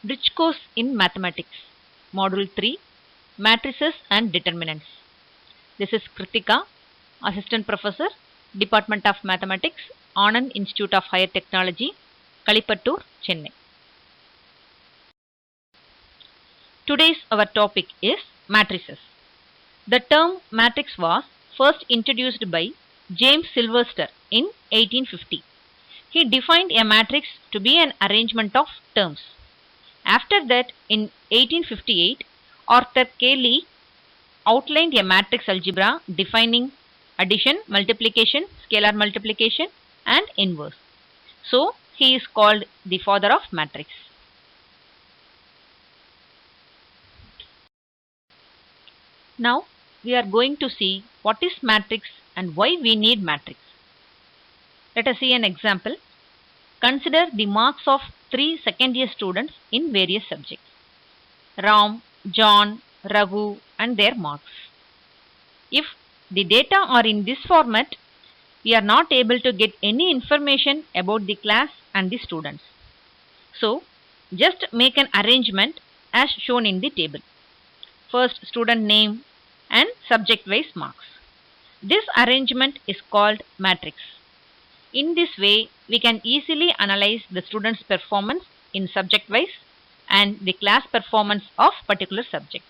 Bridge course in Mathematics, Module 3, Matrices and Determinants. This is Kritika, Assistant Professor, Department of Mathematics, Anand Institute of Higher Technology, Kalipattur, Chennai. Today's our topic is matrices. The term matrix was first introduced by James Sylvester in 1850. He defined a matrix to be an arrangement of terms. After that, in 1858, Arthur Cayley outlined a matrix algebra defining addition, multiplication, scalar multiplication, and inverse. So, he is called the father of matrix. Now, we are going to see what is matrix and why we need matrix. Let us see an example. Consider the marks of 3 second year students in various subjects. Ram, John, Raghu and their marks. If the data are in this format, we are not able to get any information about the class and the students. So, just make an arrangement as shown in the table. First, student name and subject wise marks. This arrangement is called matrix. In this way, we can easily analyze the student's performance in subject wise and the class performance of particular subject.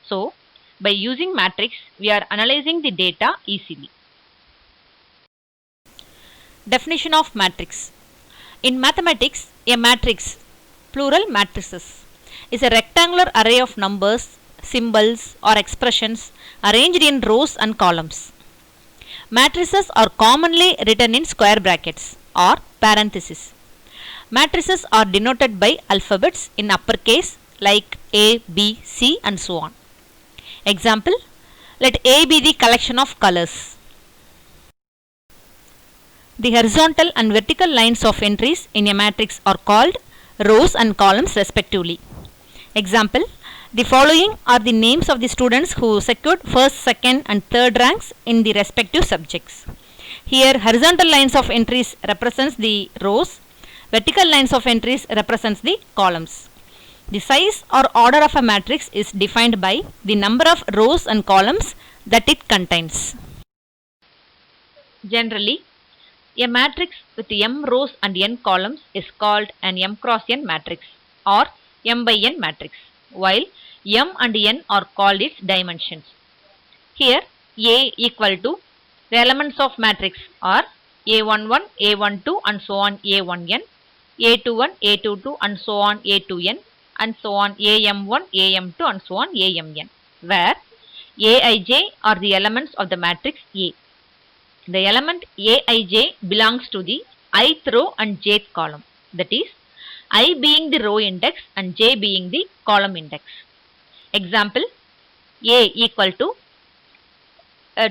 So, by using matrix, we are analyzing the data easily. Definition of matrix. In mathematics, a matrix, plural matrices, is a rectangular array of numbers, symbols or expressions arranged in rows and columns. Matrices are commonly written in square brackets or parentheses. Matrices are denoted by alphabets in uppercase like A, B, C and so on. Example, let A be the collection of colors. The horizontal and vertical lines of entries in a matrix are called rows and columns respectively. Example, the following are the names of the students who secured first, second and third ranks in the respective subjects. Here horizontal lines of entries represents the rows, vertical lines of entries represents the columns. The size or order of a matrix is defined by the number of rows and columns that it contains. Generally, a matrix with m rows and n columns is called an m cross n matrix or m by n matrix, while m and n are called its dimensions. Here, A equal to the elements of matrix are A11, A12 and so on A1n, A21, A22 and so on A2n and so on AM1, AM2 and so on AMN, where Aij are the elements of the matrix A. The element Aij belongs to the ith row and jth column, that is, I being the row index and j being the column index. Example, A equal to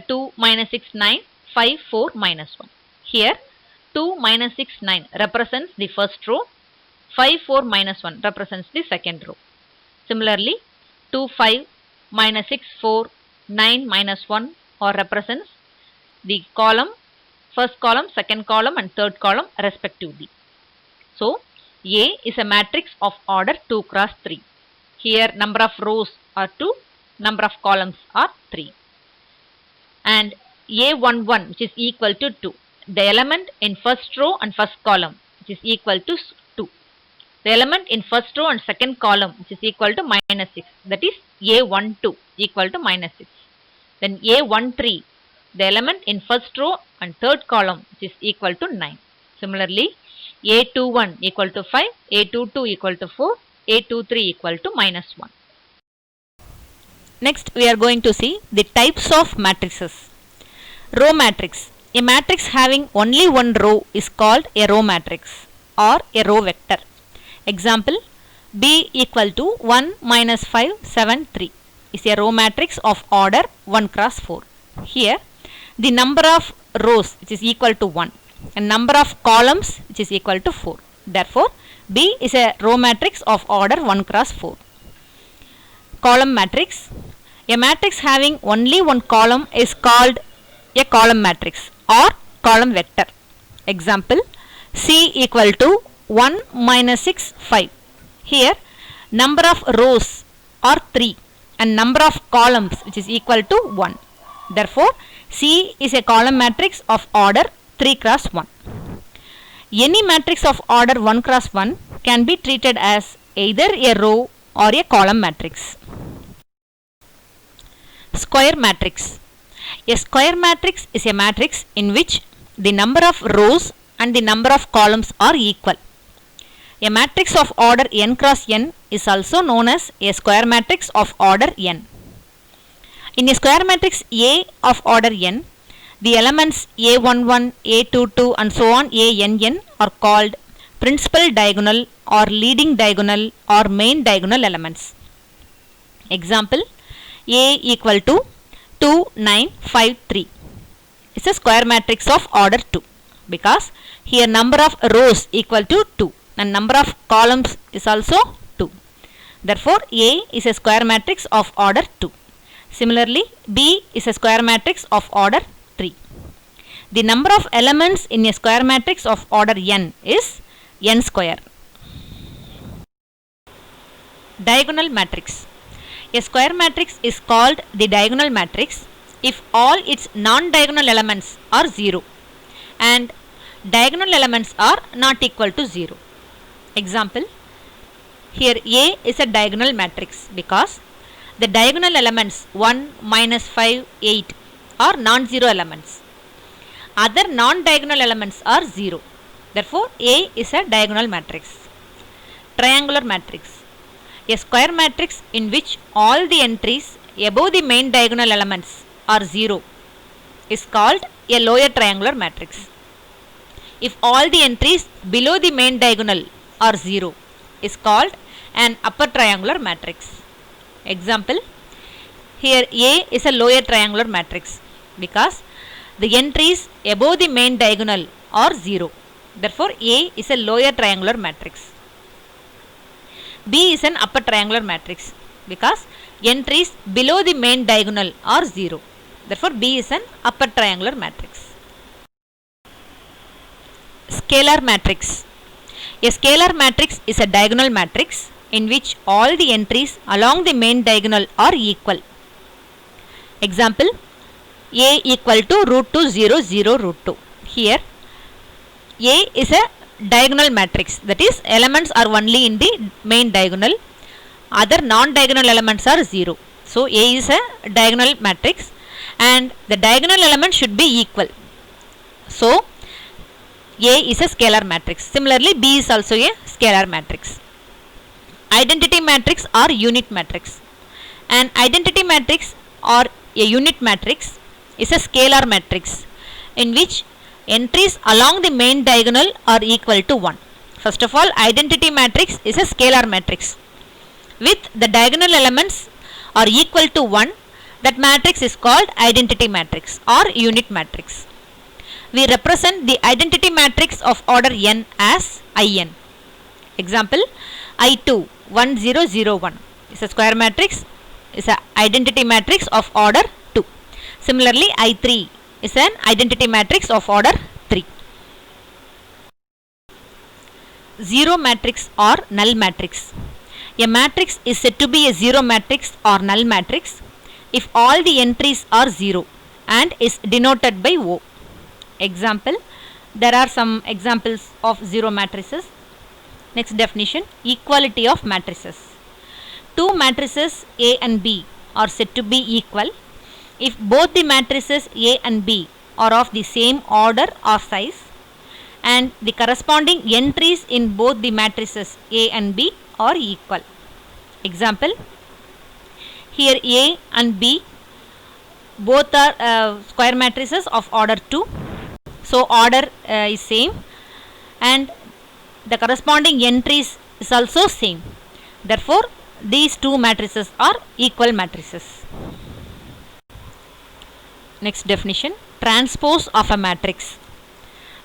2 minus 6, 9, 5, 4, minus 1. Here, 2 minus 6, 9 represents the first row, 5, 4, minus 1 represents the second row. Similarly, 2, 5, minus 6, 4, 9, minus 1 or represents the column, first column, second column and third column respectively. So, A is a matrix of order 2 cross 3. Here number of rows are 2, number of columns are 3. And A11 which is equal to 2. The element in first row and first column which is equal to 2. The element in first row and second column which is equal to minus 6. That is A12 equal to minus 6. Then A13, the element in first row and third column which is equal to 9. Similarly, A21 equal to 5, A22 equal to 4, A23 equal to minus 1. Next, we are going to see the types of matrices. Row matrix. A matrix having only one row is called a row matrix or a row vector. Example, B equal to 1 minus 5, 7, 3 is a row matrix of order 1 cross 4. Here, the number of rows which is equal to 1 and number of columns which is equal to 4. Therefore, B is a row matrix of order 1 cross 4. Column matrix. A matrix having only one column is called a column matrix or column vector. Example, C equal to 1 minus 6, 5. Here number of rows are 3 and number of columns which is equal to 1. Therefore, C is a column matrix of order 3 cross 1. Any matrix of order 1 cross 1 can be treated as either a row or a column matrix. Square matrix. A square matrix is a matrix in which the number of rows and the number of columns are equal. A matrix of order n cross n is also known as a square matrix of order n. In a square matrix A of order n, the elements A11, A22 and so on ANN are called principal diagonal or leading diagonal or main diagonal elements. Example, A equal to 2, 9, 5, 3. It's a square matrix of order 2 because here number of rows equal to 2 and number of columns is also 2. Therefore, A is a square matrix of order 2. Similarly, B is a square matrix of order 3. The number of elements in a square matrix of order n is n square. Diagonal matrix. A square matrix is called the diagonal matrix if all its non-diagonal elements are 0 and diagonal elements are not equal to 0. Example, here A is a diagonal matrix because the diagonal elements 1, minus 5, 8 are non-zero elements. Other non-diagonal elements are 0. Therefore, A is a diagonal matrix. Triangular matrix. A square matrix in which all the entries above the main diagonal elements are 0 is called a lower triangular matrix. If all the entries below the main diagonal are 0 is called an upper triangular matrix. Example, here A is a lower triangular matrix because the entries above the main diagonal are 0. Therefore, A is a lower triangular matrix. B is an upper triangular matrix because entries below the main diagonal are 0. Therefore, B is an upper triangular matrix. Scalar matrix. A scalar matrix is a diagonal matrix in which all the entries along the main diagonal are equal. Example, A equal to root 2, 0, 0, root 2. Here, A is a diagonal matrix, that is elements are only in the main diagonal, other non-diagonal elements are 0. So, A is a diagonal matrix and the diagonal element should be equal. So, A is a scalar matrix. Similarly, B is also a scalar matrix. Identity matrix or unit matrix. An identity matrix or a unit matrix is a scalar matrix in which entries along the main diagonal are equal to 1. First of all, identity matrix is a scalar matrix. With the diagonal elements are equal to 1, that matrix is called identity matrix or unit matrix. We represent the identity matrix of order n as In. Example, I2 1 0 0 1 is a square matrix, is an identity matrix of order 2. Similarly, I3 is an identity matrix of order 3. Zero matrix or null matrix. A matrix is said to be a zero matrix or null matrix if all the entries are 0 and is denoted by O. Example, there are some examples of zero matrices. Next definition, equality of matrices. Two matrices A and B are said to be equal if both the matrices A and B are of the same order or size and the corresponding entries in both the matrices A and B are equal. Example, here A and B both are square matrices of order 2. So, order is same and the corresponding entries is also same. Therefore, these two matrices are equal matrices. Next definition, transpose of a matrix.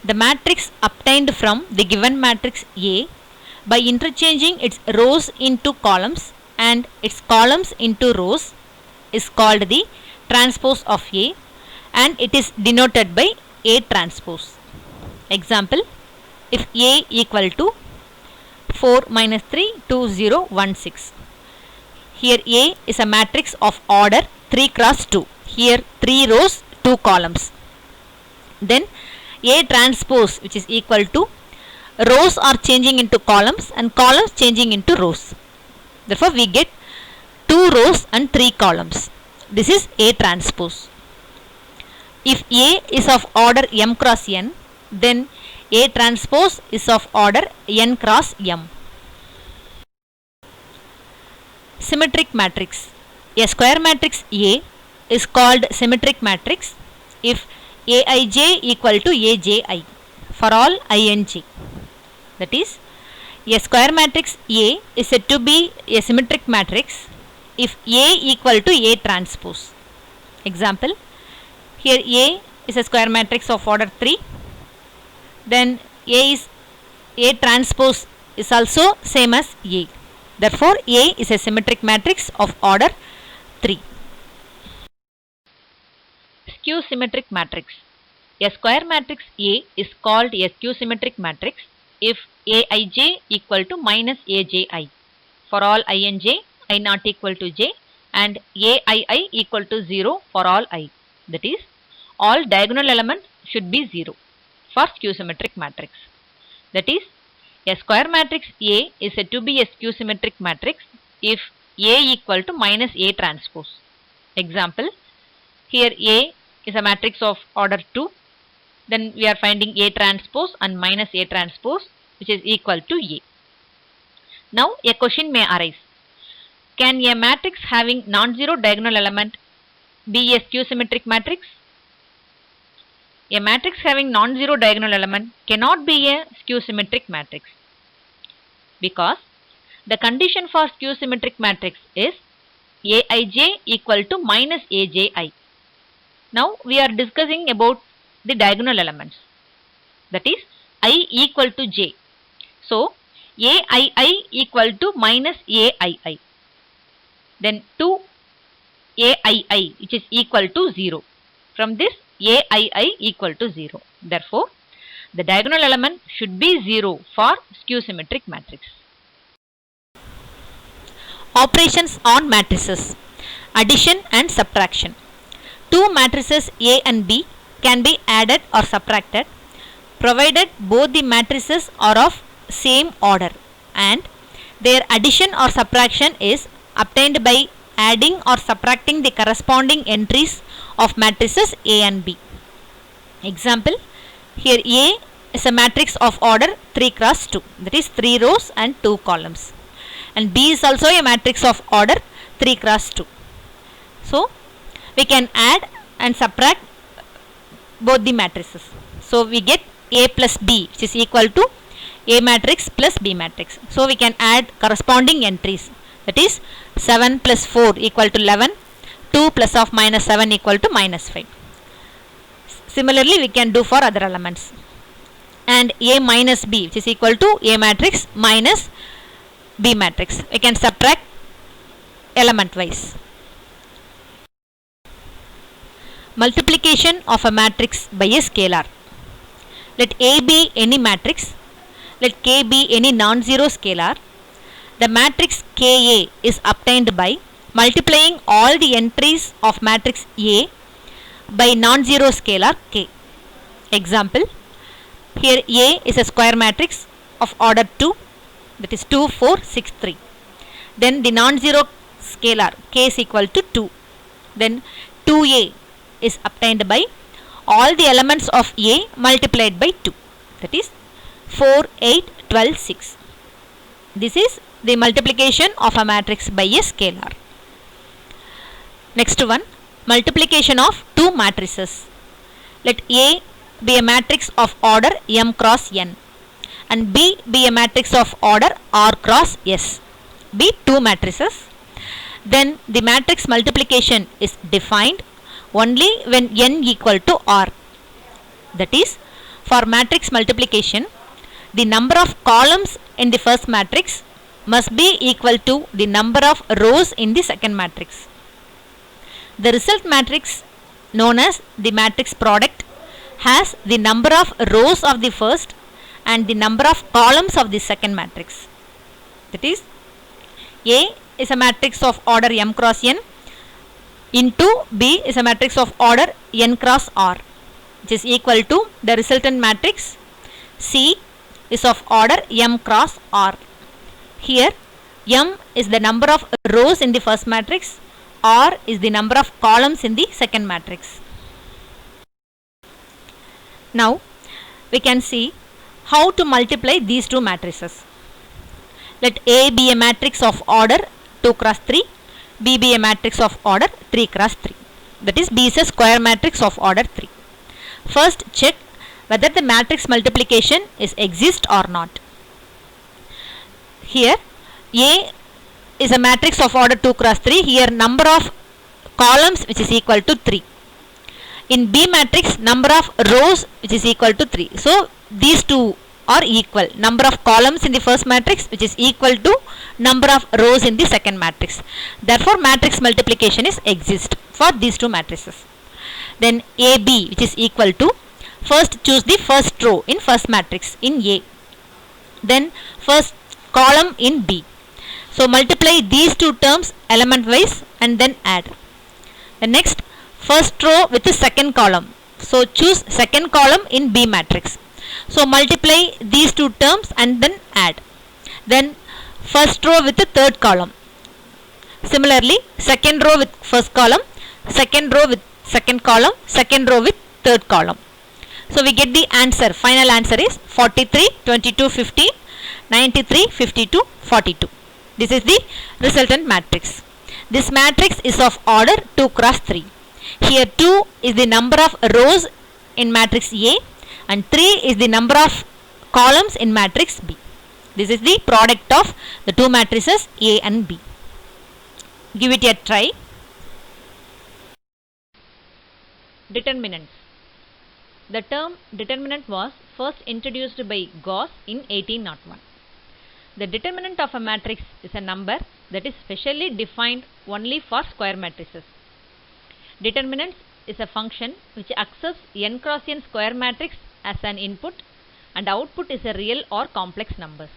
The matrix obtained from the given matrix A by interchanging its rows into columns and its columns into rows is called the transpose of A and it is denoted by A transpose. Example, if A equal to 4 minus 3, 2, 0, 1, 6. Here A is a matrix of order 3 cross 2. Here 3 rows, 2 columns. Then A transpose, which is equal to rows are changing into columns and columns changing into rows. Therefore we get 2 rows and 3 columns. This is A transpose. If A is of order m cross n, then A transpose is of order n cross m. Symmetric matrix. A square matrix A is called symmetric matrix if Aij equal to Aji for all ing. That is, a square matrix A is said to be a symmetric matrix if A equal to A transpose. Example, here A is a square matrix of order 3, then A transpose is also same as A. Therefore A is a symmetric matrix of order 3. Skew symmetric matrix. A square matrix A is called a skew symmetric matrix if Aij equal to minus Aji for all ing, I not equal to j, and Aii equal to 0 for all I. That is, all diagonal elements should be 0 for skew symmetric matrix. That is, a square matrix A is said to be a skew symmetric matrix if A equal to minus A transpose. Example, here A is a matrix of order 2, then we are finding A transpose and minus A transpose, which is equal to A. Now a question may arise. Can a matrix having non-zero diagonal element be a skew symmetric matrix? A matrix having non-zero diagonal element cannot be a skew symmetric matrix because the condition for skew symmetric matrix is Aij equal to minus Aji. Now we are discussing about the diagonal elements, that is I equal to j. So Aii equal to minus Aii, then 2 Aii, which is equal to 0. From this Aii equal to 0. Therefore the diagonal element should be 0 for skew symmetric matrix. Operations on matrices. Addition and subtraction. Two matrices A and B can be added or subtracted provided both the matrices are of same order and their addition or subtraction is obtained by adding or subtracting the corresponding entries of matrices A and B. Example, here A is a matrix of order 3 cross 2, that is 3 rows and 2 columns, and B is also a matrix of order 3 cross 2. So we can add and subtract both the matrices. So we get A plus B, which is equal to A matrix plus B matrix. So we can add corresponding entries, that is 7 plus 4 equal to 11, 2 plus of minus 7 equal to minus 5. Similarly we can do for other elements. And A minus B, which is equal to A matrix minus B matrix. We can subtract element wise. Multiplication of a matrix by a scalar. Let A be any matrix, let K be any non-zero scalar. The matrix Ka is obtained by multiplying all the entries of matrix A by non-zero scalar K. Example, here A is a square matrix of order 2, that is 2, 4, 6, 3. Then the non-zero scalar K is equal to 2. Then 2A is obtained by all the elements of A multiplied by 2, that is 4, 8, 12, 6. This is the multiplication of a matrix by a scalar. Next one, multiplication of two matrices. Let A be a matrix of order m cross n and B be a matrix of order r cross s. Be two matrices. Then the matrix multiplication is defined only when n equal to r. That is, for matrix multiplication, the number of columns in the first matrix must be equal to the number of rows in the second matrix. The result matrix, known as the matrix product, has the number of rows of the first and the number of columns of the second matrix. That is, A is a matrix of order m cross n into B is a matrix of order n cross R, which is equal to the resultant matrix C is of order m cross R. Here m is the number of rows in the first matrix, R is the number of columns in the second matrix. Now we can see how to multiply these two matrices. Let A be a matrix of order 2 cross 3, B be a matrix of order 3 cross 3. That is, B is a square matrix of order 3. First check whether the matrix multiplication is exist or not. Here A is a matrix of order 2 cross 3. Here number of columns which is equal to 3. In B matrix, number of rows which is equal to 3. So these two are equal. Number of columns in the first matrix which is equal to number of rows in the second matrix. Therefore matrix multiplication is exist for these two matrices. Then AB which is equal to, first choose the first row in first matrix in A, then first column in B. So multiply these two terms element wise and then add. The next, first row with the second column. So choose second column in B matrix. So multiply these two terms and then add. Then first row with the third column. Similarly, second row with first column, second row with second column, second row with third column. So we get the answer. Final answer is 43, 22, 15, 93, 52, 42. This is the resultant matrix. This matrix is of order 2 cross 3. Here 2 is the number of rows in matrix A and 3 is the number of columns in matrix B. This is the product of the two matrices A and B. Give it a try. Determinants. The term determinant was first introduced by Gauss in 1801. The determinant of a matrix is a number that is specially defined only for square matrices. Determinants is a function which accepts n cross n square matrix as an input and output is a real or complex numbers.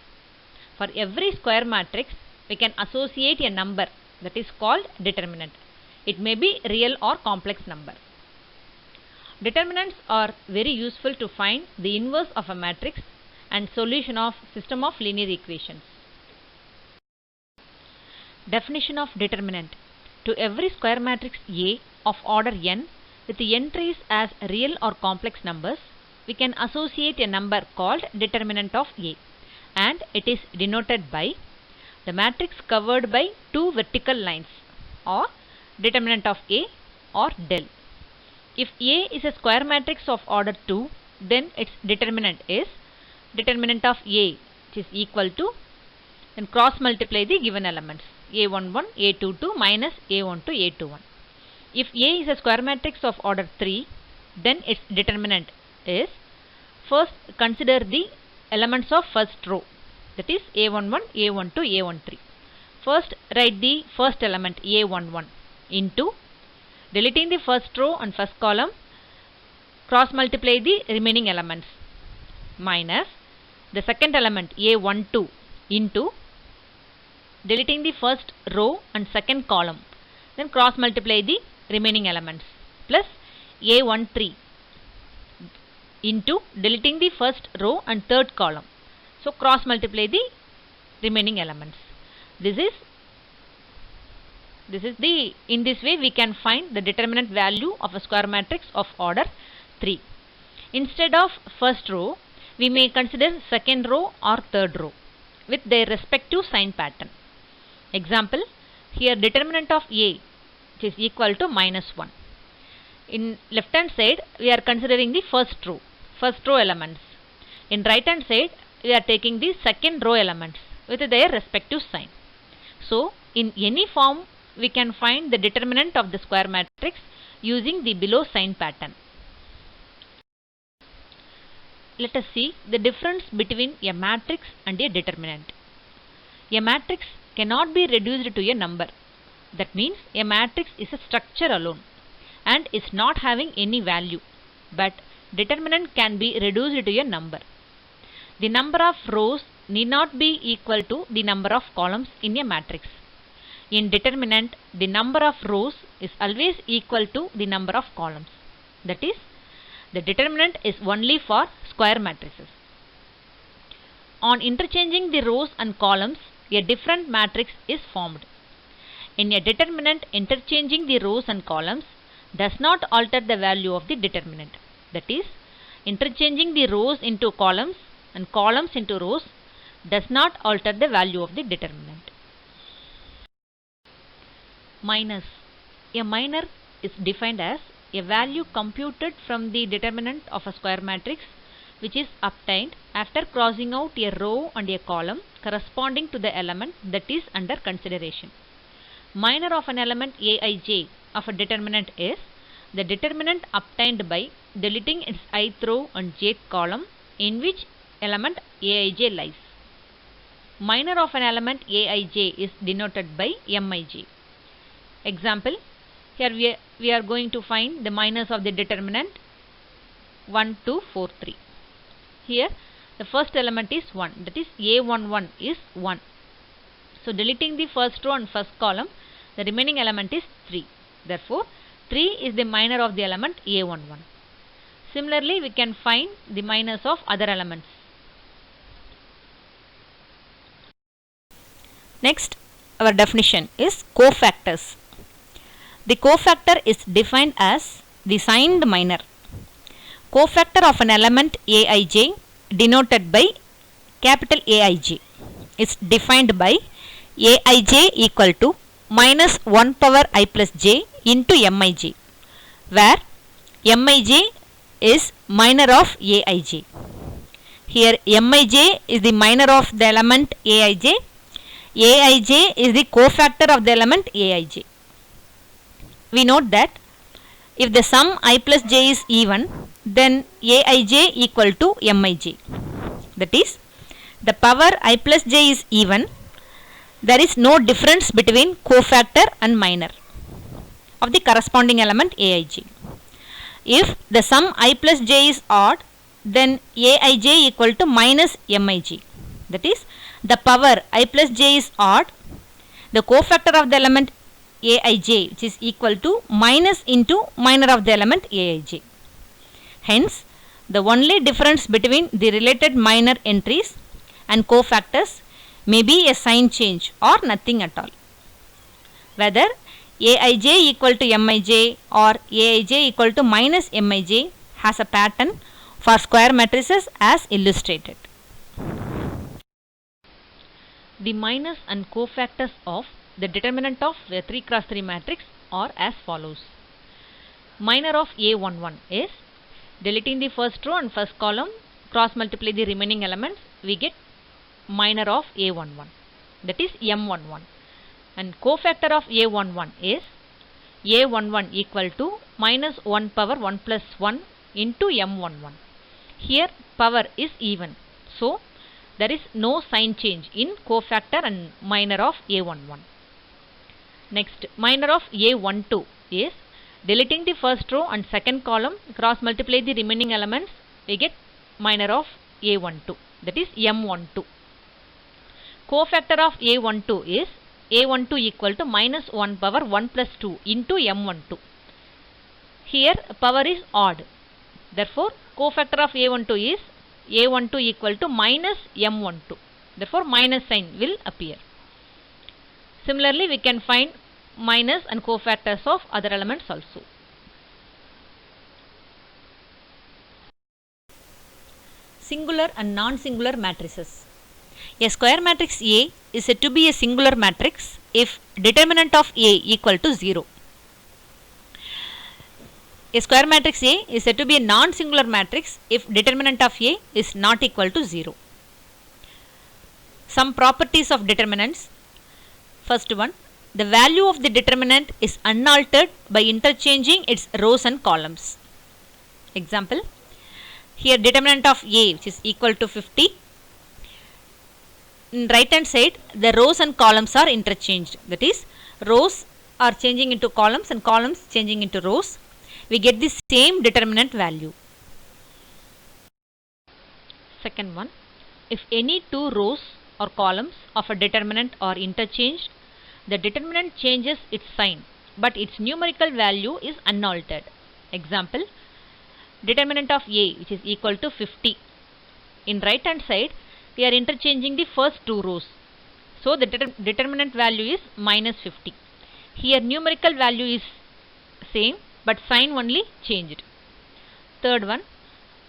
For every square matrix, we can associate a number that is called determinant. It may be real or complex number. Determinants are very useful to find the inverse of a matrix and solution of system of linear equations. Definition of determinant. To every square matrix A of order n with the entries as real or complex numbers, we can associate a number called determinant of A, and it is denoted by the matrix covered by two vertical lines, or determinant of A or del. If A is a square matrix of order 2, then its determinant is determinant of A, which is equal to, then cross multiply the given elements A11, A22 minus A12, A21. If A is a square matrix of order 3, then its determinant is, first consider the elements of first row, that is A11, A12, A13. First write the first element A11 into, deleting the first row and first column, cross multiply the remaining elements, minus the second element A12 into, deleting the first row and second column, then cross multiply the remaining elements, plus A13 into, deleting the first row and third column. So cross multiply the remaining elements. In this way we can find the determinant value of a square matrix of order 3. Instead of first row, we may consider second row or third row with their respective sign pattern. Example, here determinant of A, which is equal to -1. In left hand side, we are considering the first row elements. In right hand side, we are taking the second row elements with their respective sign. So in any form, we can find the determinant of the square matrix using the below sign pattern. Let us see the difference between a matrix and a determinant. A matrix cannot be reduced to a number. That means a matrix is a structure alone and is not having any value, but determinant can be reduced to a number. The number of rows need not be equal to the number of columns in a matrix. In determinant, the number of rows is always equal to the number of columns. That is, the determinant is only for square matrices. On interchanging the rows and columns, a different matrix is formed. In a determinant, interchanging the rows and columns does not alter the value of the determinant. That is, interchanging the rows into columns and columns into rows does not alter the value of the determinant. Minus. A minor is defined as a value computed from the determinant of a square matrix which is obtained after crossing out a row and a column corresponding to the element that is under consideration. Minor of an element aij of a determinant is the determinant obtained by deleting its ith row and jth column in which element aij lies. Minor of an element aij is denoted by mij. Example, here we are going to find the minors of the determinant 1, 2, 4, 3. Here the first element is 1, that is a11 is 1. So deleting the first row and first column, the remaining element is 3. Therefore 3 is the minor of the element a11. Similarly, we can find the minors of other elements. Next, our definition is cofactors. The cofactor is defined as the signed minor. Cofactor of an element aij denoted by capital Aij is defined by aij equal to minus 1 power I plus j into mij, where mij is minor of aij. Here mij is the minor of the element aij is the cofactor of the element aij. We note that if the sum I plus j is even, then aij equal to mij. That is, the power I plus j is even, there is no difference between cofactor and minor of the corresponding element aij. If the sum I plus j is odd, then aij equal to minus mij. That is, the power I plus j is odd, the cofactor of the element aij, which is equal to minus into minor of the element aij. Hence, the only difference between the related minor entries and cofactors may be a sign change or nothing at all. Whether aij equal to mij or aij equal to minus mij has a pattern for square matrices as illustrated. The minors and cofactors of the determinant of a 3 cross 3 matrix are as follows. Minor of a11 is deleting the first row and first column, cross multiply the remaining elements, we get minor of a11, that is m11. And cofactor of a11 is a11 equal to minus 1 power 1 plus 1 into m11. Here power is even, so there is no sign change in cofactor and minor of a11. Next, minor of a12 is deleting the first row and second column, cross multiply the remaining elements, we get minor of a12, that is m12. Cofactor of a12 is a12 equal to minus 1 power 1 plus 2 into m12. Here power is odd, therefore cofactor of a12 is a12 equal to minus m12, therefore minus sign will appear. Similarly, we can find minors and cofactors of other elements also. Singular and non-singular matrices. A square matrix A is said to be a singular matrix if determinant of A equal to 0. A square matrix A is said to be a non-singular matrix if determinant of A is not equal to 0. Some properties of determinants. First one, the value of the determinant is unaltered by interchanging its rows and columns. Example, here determinant of A, which is equal to 50. In right hand side, the rows and columns are interchanged. That is, rows are changing into columns and columns changing into rows. We get the same determinant value. Second one, If any two rows or columns of a determinant are interchanged, the determinant changes its sign, but its numerical value is unaltered. Example, determinant of A, which is equal to 50. In right hand side, we are interchanging the first two rows. So the determinant value is minus 50. Here numerical value is same, but sign only changed. Third one,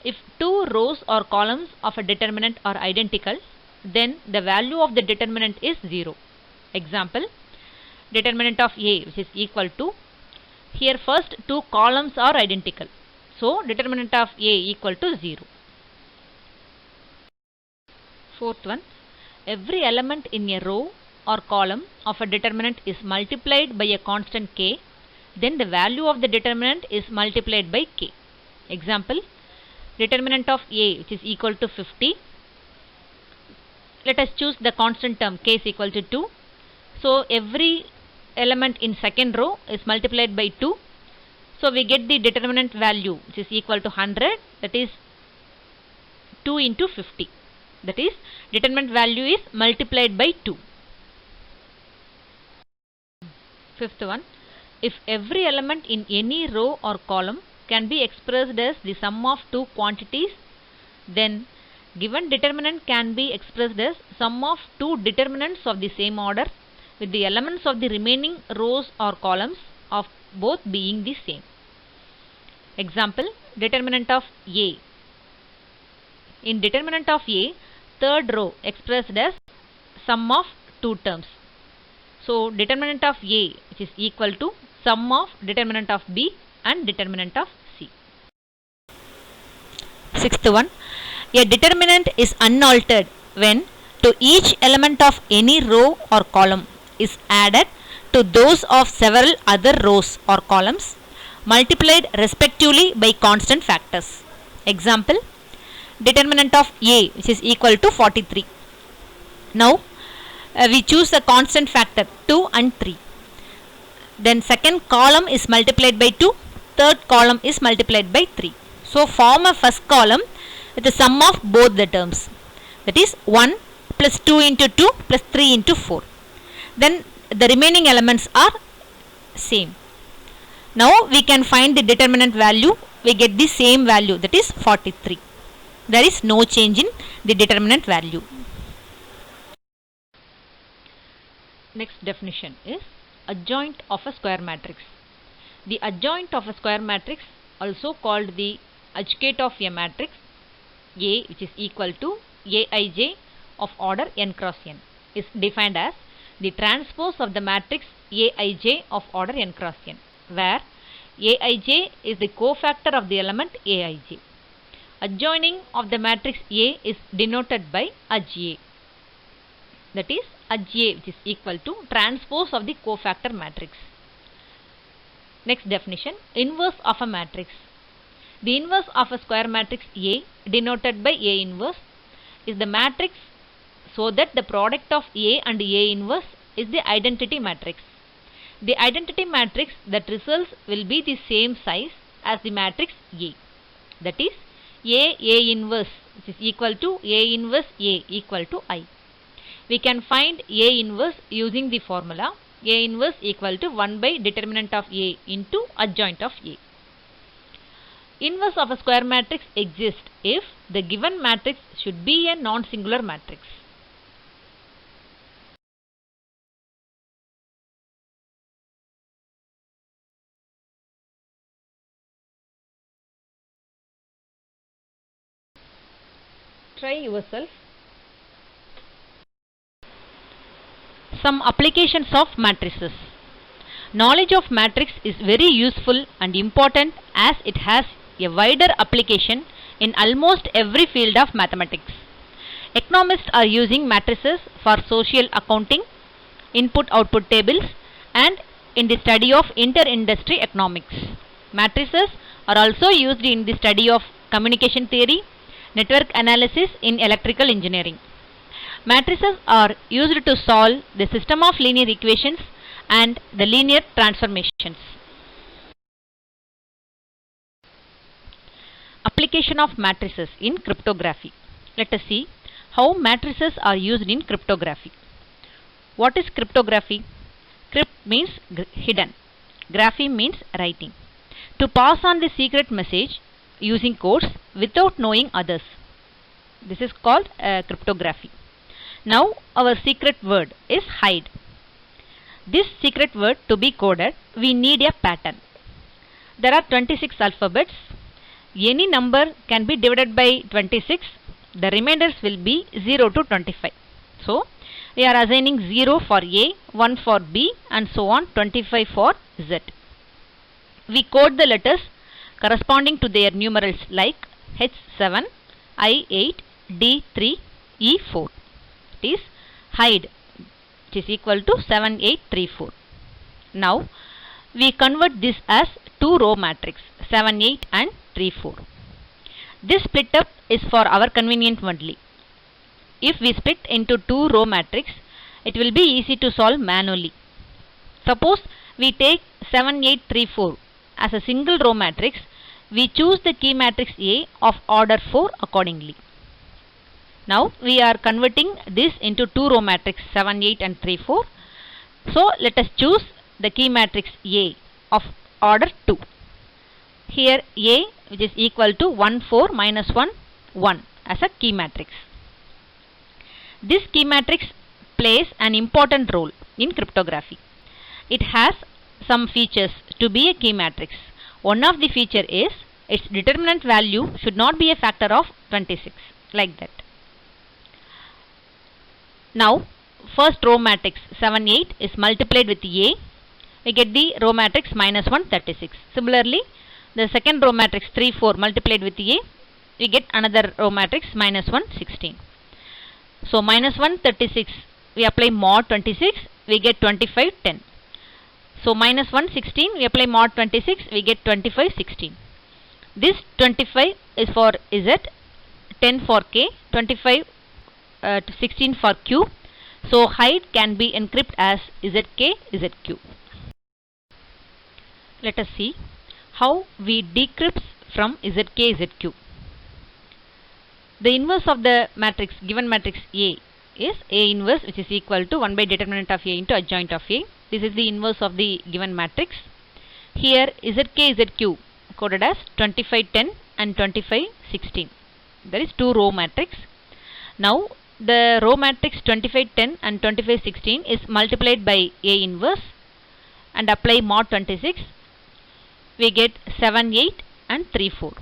if two rows or columns of a determinant are identical, then the value of the determinant is 0. Example, determinant of A, which is equal to, here first two columns are identical. So determinant of A equal to 0. Fourth one, every element in a row or column of a determinant is multiplied by a constant k, then the value of the determinant is multiplied by k. Example, determinant of A, which is equal to 50. Let us choose the constant term k is equal to 2. So every element in second row is multiplied by 2. So we get the determinant value, which is equal to 100, that is 2 into 50. That is, determinant value is multiplied by 2. Fifth one, if every element in any row or column can be expressed as the sum of two quantities, then given determinant can be expressed as sum of two determinants of the same order with the elements of the remaining rows or columns of both being the same. Example, determinant of A. In determinant of A, third row expressed as sum of two terms. So determinant of A, which is equal to sum of determinant of B and determinant of C. Sixth one, a determinant is unaltered when to each element of any row or column is added to those of several other rows or columns multiplied respectively by constant factors. Example, determinant of A, which is equal to 43. Now we choose the constant factor 2 and 3. Then second column is multiplied by 2, third column is multiplied by 3. So form a first column with the sum of both the terms, that is 1 plus 2 into 2 plus 3 into 4. Then the remaining elements are same. Now we can find the determinant value. We get the same value, that is 43. There is no change in the determinant value. Next definition is adjoint of a square matrix. The adjoint of a square matrix, also called the adjacent of a matrix A, which is equal to Aij of order n cross n, is defined as the transpose of the matrix Aij of order n cross n, where Aij is the cofactor of the element Aij. Adjoining of the matrix A is denoted by Aj. That is, Aj, which is equal to transpose of the cofactor matrix. Next definition, inverse of a matrix. The inverse of a square matrix A, denoted by A inverse, is the matrix so that the product of A and A inverse is the identity matrix. The identity matrix that results will be the same size as the matrix A. That is, A inverse, which is equal to A inverse A equal to I. We can find A inverse using the formula A inverse equal to 1 by determinant of A into adjoint of A. Inverse of a square matrix exists if the given matrix should be a non-singular matrix. Try yourself. Some applications of matrices. Knowledge of matrix is very useful and important as it has a wider application in almost every field of mathematics. Economists are using matrices for social accounting, input-output tables, and in the study of inter-industry economics. Matrices are also used in the study of communication theory, network analysis in electrical engineering. Matrices are used to solve the system of linear equations and the linear transformations. Application of matrices in cryptography. Let us see. How matrices are used in cryptography. What is cryptography? Crypt means hidden. Graphy means writing. To pass on the secret message using codes without knowing others. This is called cryptography. Now our secret word is hide. This secret word to be coded, we need a pattern. There are 26 alphabets. Any number can be divided by 26. The remainders will be 0 to 25. So, we are assigning 0 for A, 1 for B and so on, 25 for Z. We code the letters corresponding to their numerals like H7, I8, D3, E4. It is hide, which is equal to 7834. Now, we convert this as 2-row matrix 7, 8 and 3, 4. This split up is for our convenience only. If we split into 2-row matrix, it will be easy to solve manually. Suppose we take 7, 8, 3, 4 as a single row matrix, we choose the key matrix A of order 4 accordingly. Now we are converting this into 2-row matrix 7, 8 and 3, 4. So let us choose the key matrix A of order 2. Here A, which is equal to 1, 4 minus 1, 1 as a key matrix. This key matrix plays an important role in cryptography. It has some features to be a key matrix. One of the feature is its determinant value should not be a factor of 26, like that. Now first row matrix 7, 8 is multiplied with A. We get the row matrix minus 1, 36. Similarly, the second row matrix 3, 4 multiplied with A, we get another row matrix minus 1, 16. So minus 1, 36, we apply mod 26, we get 25, 10. So minus 1, 16, we apply mod 26, we get 25, 16. This 25 is for Z, 10 for K, 25, 16 for Q. So hide can be encrypted as ZK, ZQ. Let us see how we decrypt from ZK, ZQ. The inverse of the matrix, given matrix A, is A inverse, which is equal to 1 by determinant of A into adjoint of A. This is the inverse of the given matrix. Here ZK, ZQ coded as 25, 10 and 25, 16. There is 2-row matrix. Now the row matrix 25, 10 and 25, 16 is multiplied by A inverse and apply mod 26. We get 7, 8 and 3, 4.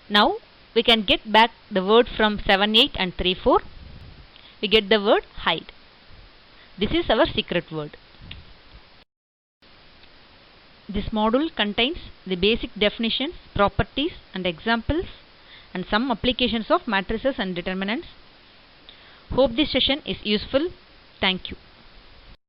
Now we can get back the word from 7, 8 and 3, 4. We get the word hide. This is our secret word. This module contains the basic definitions, properties and examples and some applications of matrices and determinants. Hope this session is useful. Thank you.